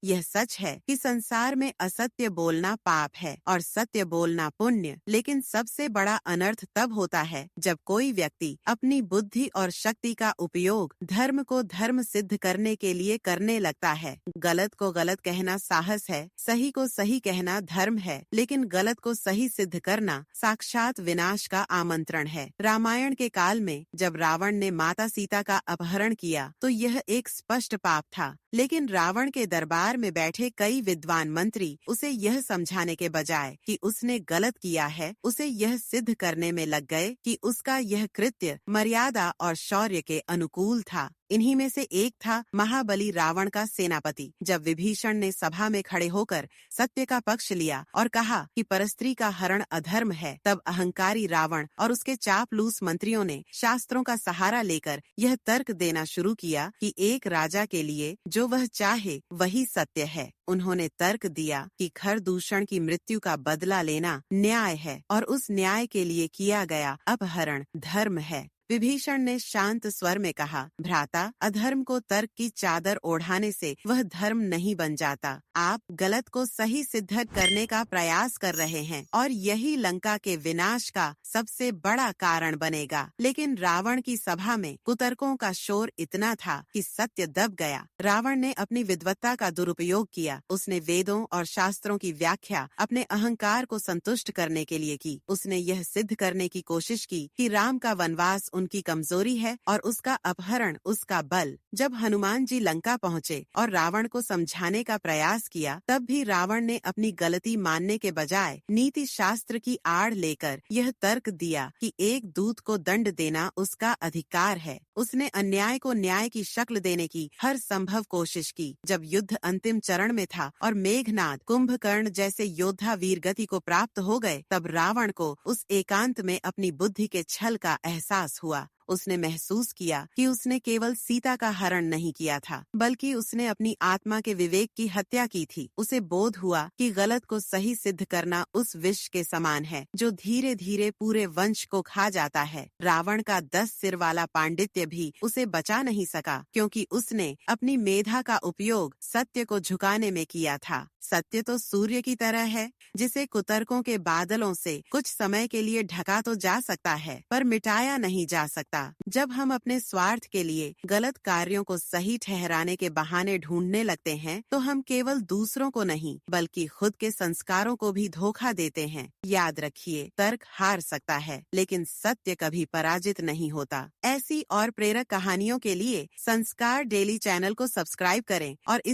यह सच है कि संसार में असत्य बोलना पाप है और सत्य बोलना पुण्य, लेकिन सबसे बड़ा अनर्थ तब होता है जब कोई व्यक्ति अपनी बुद्धि और शक्ति का उपयोग धर्म को धर्म सिद्ध करने के लिए करने लगता है। गलत को गलत कहना साहस है, सही को सही कहना धर्म है, लेकिन गलत को सही सिद्ध करना साक्षात विनाश का आमंत्रण है। रामायण के काल में जब रावण ने माता सीता का अपहरण किया तो यह एक स्पष्ट पाप था, लेकिन रावण के दरबार में बैठे कई विद्वान मंत्री उसे यह समझाने के बजाय कि उसने गलत किया है, उसे यह सिद्ध करने में लग गए कि उसका यह कृत्य मर्यादा और शौर्य के अनुकूल था। इन्हीं में से एक था महाबली रावण का सेनापति। जब विभीषण ने सभा में खड़े होकर सत्य का पक्ष लिया और कहा कि परस्त्री का हरण अधर्म है, तब अहंकारी रावण और उसके चापलूस मंत्रियों ने शास्त्रों का सहारा लेकर यह तर्क देना शुरू किया कि एक राजा के लिए जो वह चाहे वही सत्य है। उन्होंने तर्क दिया कि खरदूषण की मृत्यु का बदला लेना न्याय है और उस न्याय के लिए किया गया अपहरण धर्म है। विभीषण ने शांत स्वर में कहा, भ्राता, अधर्म को तर्क की चादर ओढ़ाने से वह धर्म नहीं बन जाता। आप गलत को सही सिद्ध करने का प्रयास कर रहे हैं और यही लंका के विनाश का सबसे बड़ा कारण बनेगा। लेकिन रावण की सभा में कुतर्कों का शोर इतना था कि सत्य दब गया। रावण ने अपनी विद्वत्ता का दुरुपयोग किया। उसने वेदों और शास्त्रों की व्याख्या अपने अहंकार को संतुष्ट करने के लिए की। उसने यह सिद्ध करने की कोशिश की कि राम का वनवास उनकी कमजोरी है और उसका अपहरण उसका बल। जब हनुमान जी लंका पहुँचे और रावण को समझाने का प्रयास किया, तब भी रावण ने अपनी गलती मानने के बजाय नीति शास्त्र की आड़ लेकर यह तर्क दिया कि एक दूत को दंड देना उसका अधिकार है। उसने अन्याय को न्याय की शक्ल देने की हर संभव कोशिश की। जब युद्ध अंतिम चरण में था और मेघनाद, कुंभकर्ण जैसे योद्धा वीरगति को प्राप्त हो गए, तब रावण को उस एकांत में अपनी बुद्धि के छल का एहसास हुआ। उसने महसूस किया कि उसने केवल सीता का हरण नहीं किया था, बल्कि उसने अपनी आत्मा के विवेक की हत्या की थी। उसे बोध हुआ कि गलत को सही सिद्ध करना उस विष के समान है जो धीरे धीरे पूरे वंश को खा जाता है। रावण का 10 सिर वाला पांडित्य भी उसे बचा नहीं सका, क्योंकि उसने अपनी मेधा का उपयोग सत्य को झुकाने में किया था। सत्य तो सूर्य की तरह है, जिसे कुतर्कों के बादलों से कुछ समय के लिए ढका तो जा सकता है, पर मिटाया नहीं जा सकता। जब हम अपने स्वार्थ के लिए गलत कार्यों को सही ठहराने के बहाने ढूंढने लगते हैं, तो हम केवल दूसरों को नहीं बल्कि खुद के संस्कारों को भी धोखा देते हैं। याद रखिए, तर्क हार सकता है, लेकिन सत्य कभी पराजित नहीं होता। ऐसी और प्रेरक कहानियों के लिए संस्कार डेली चैनल को सब्सक्राइब करें और